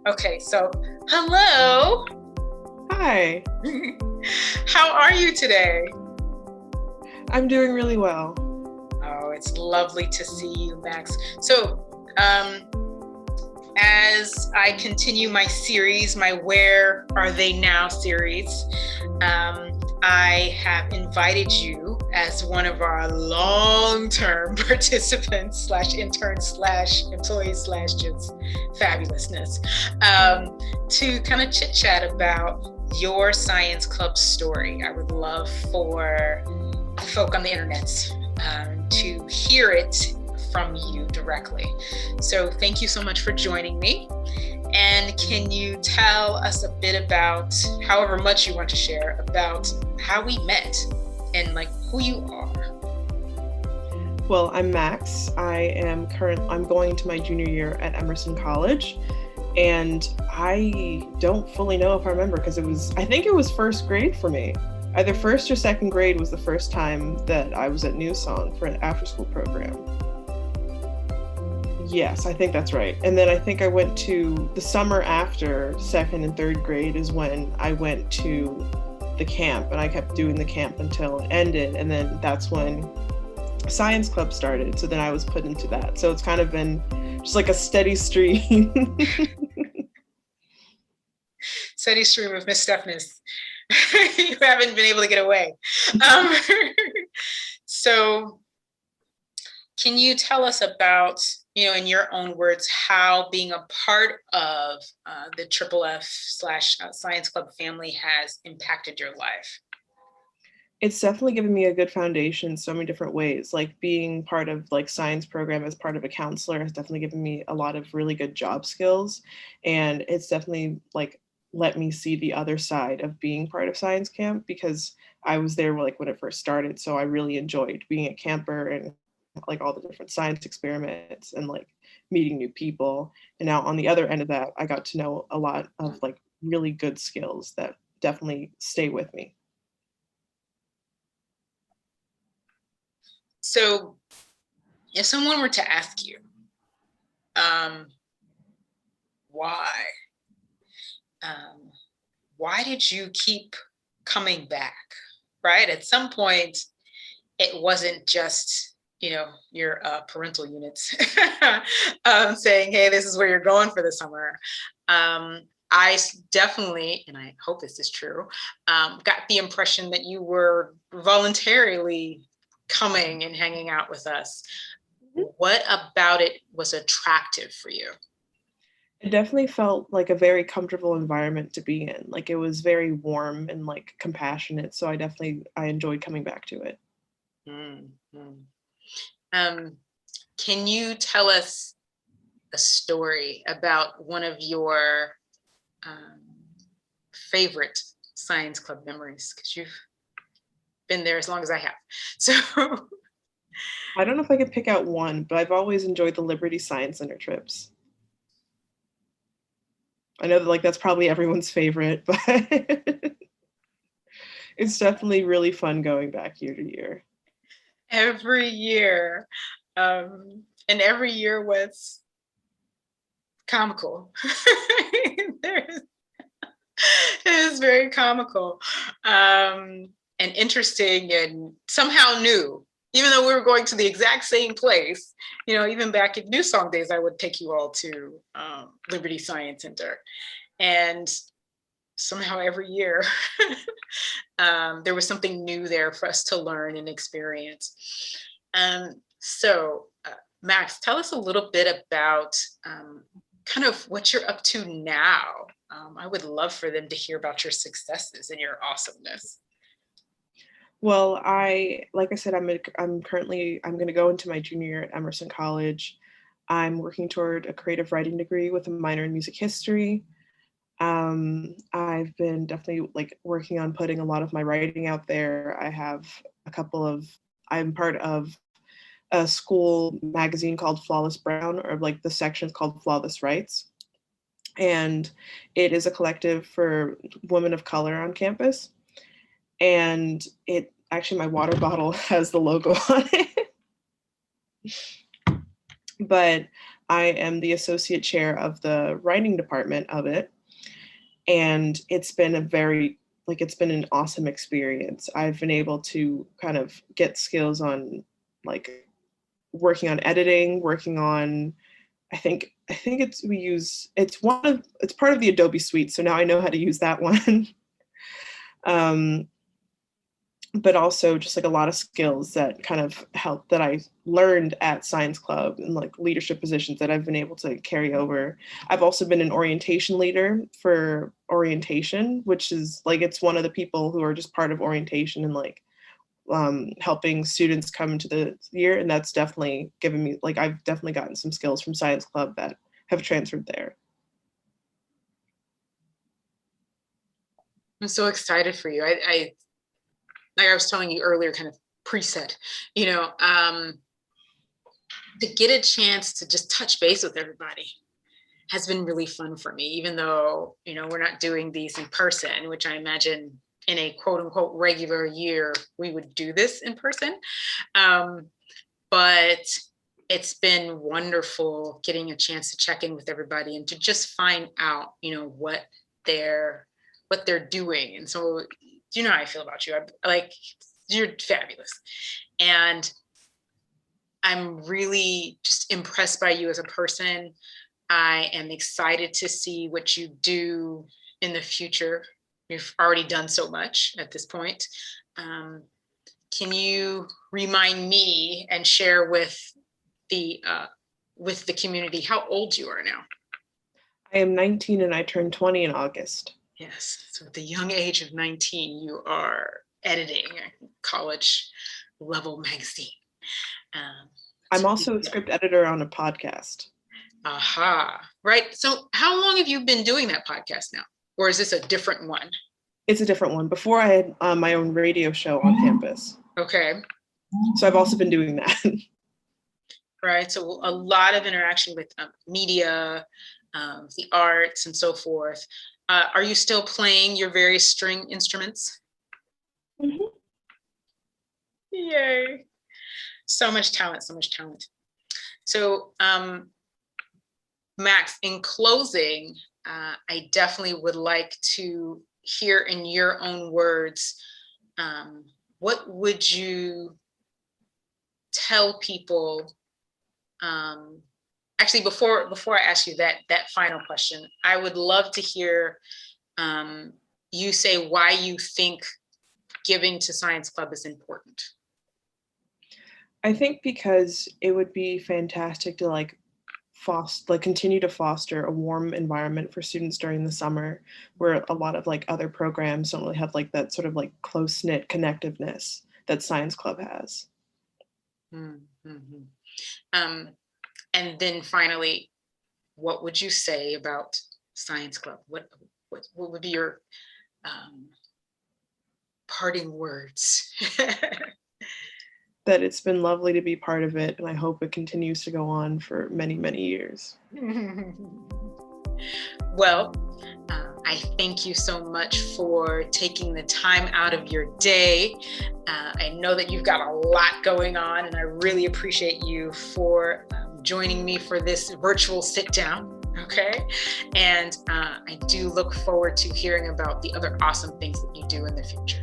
Okay, so hello. Hi, How are you today? I'm doing really well. Oh, it's lovely to see you, Max. So, as I continue my series, my Where Are They Now series, I have invited you as one of our long-term participants slash interns slash employees slash just fabulousness to kind of chit chat about your science club story. I would love for folk on the internet to hear it from you directly. So thank you so much for joining me. And can you tell us a bit about, however much you want to share, about how we met and like who you are? Well, I'm Max. I'm going to my junior year at Emerson College, and I don't fully know if I remember because I think it was first grade for me. Either first or second grade was the first time that I was at New Song for an after school program. Yes, I think that's right. And then I think I went to the summer after second and third grade is when I went to the camp, and I kept doing the camp until it ended. And then that's when science club started. So then I was put into that. So it's kind of been just like a steady stream. Steady stream of Miss Stephanus. You haven't been able to get away. So can you tell us about, in your own words, how being a part of the Triple F slash Science Club family has impacted your life? It's definitely given me a good foundation so many different ways. Like being part of like science program as part of a counselor has definitely given me a lot of really good job skills. And it's definitely like let me see the other side of being part of science camp because I was there like when it first started. So I really enjoyed being a camper and like all the different science experiments and like meeting new people. And now on the other end of that, I got to know a lot of like really good skills that definitely stay with me. So if someone were to ask you, why? Why did you keep coming back, right? At some point, it wasn't just, your parental units saying, hey, this is where you're going for the summer. I definitely, and I hope this is true, got the impression that you were voluntarily coming and hanging out with us. What about it was attractive for you? It definitely felt like a very comfortable environment to be in. Like it was very warm and like compassionate. So I enjoyed coming back to it. Mm-hmm. Can you tell us a story about one of your favorite science club memories? Because you've been there as long as I have. So I don't know if I could pick out one, but I've always enjoyed the Liberty Science Center trips. I know that like that's probably everyone's favorite, but it's definitely really fun going back year to year. Every year. And every year was comical. It is very comical and interesting and somehow new. Even though we were going to the exact same place, even back in New Song days, I would take you all to Liberty Science Center. And somehow every year, there was something new there for us to learn and experience. So, Max, tell us a little bit about kind of what you're up to now. I would love for them to hear about your successes and your awesomeness. Well, like I said, I'm going to go into my junior year at Emerson College. I'm working toward a creative writing degree with a minor in music history. I've been definitely like working on putting a lot of my writing out there. I'm part of a school magazine called Flawless Brown, or like the section called Flawless Rights. And it is a collective for women of color on campus. And my water bottle has the logo on it. but I am the associate chair of the writing department of it. And it's been it's been an awesome experience. I've been able to kind of get skills on like working on editing, working on, I think it's part of the Adobe suite. So now I know how to use that one. um, but also just like a lot of skills that kind of help that I learned at Science Club and like leadership positions that I've been able to carry over. I've also been an orientation leader for orientation, which is like, it's one of the people who are just part of orientation and like helping students come into the year. And that's definitely given me, like, I've definitely gotten some skills from Science Club that have transferred there. I'm so excited for you. I like I was telling you earlier, kind of preset, to get a chance to just touch base with everybody has been really fun for me, even though, we're not doing these in person, which I imagine in a quote unquote regular year, we would do this in person. But it's been wonderful getting a chance to check in with everybody and to just find out, what they're doing. And so, you know how I feel about you. You're fabulous. And I'm really just impressed by you as a person. I am excited to see what you do in the future. You've already done so much at this point. Can you remind me and share with the community how old you are now? I am 19 and I turned 20 in August. Yes. So at the young age of 19, you are editing a college level magazine. I'm also a script editor on a podcast. Aha. Right. So how long have you been doing that podcast now? Or is this a different one? It's a different one. Before I had my own radio show on campus. Okay. So I've also been doing that. Right. So a lot of interaction with media, the arts and so forth. Are you still playing your various string instruments? Mm-hmm. Yay. So much talent, so much talent. So Max, in closing, I definitely would like to hear in your own words, what would you tell people? Actually, before I ask you that final question, I would love to hear you say why you think giving to Science Club is important. I think because it would be fantastic to continue to foster a warm environment for students during the summer, where a lot of other programs don't really have that sort of close-knit connectiveness that Science Club has. Mm-hmm. And then finally, what would you say about Science Club? What would be your parting words? That it's been lovely to be part of it, and I hope it continues to go on for many, many years. Well, I thank you so much for taking the time out of your day. I know that you've got a lot going on, and I really appreciate you for joining me for this virtual sit down. Okay. And I do look forward to hearing about the other awesome things that you do in the future.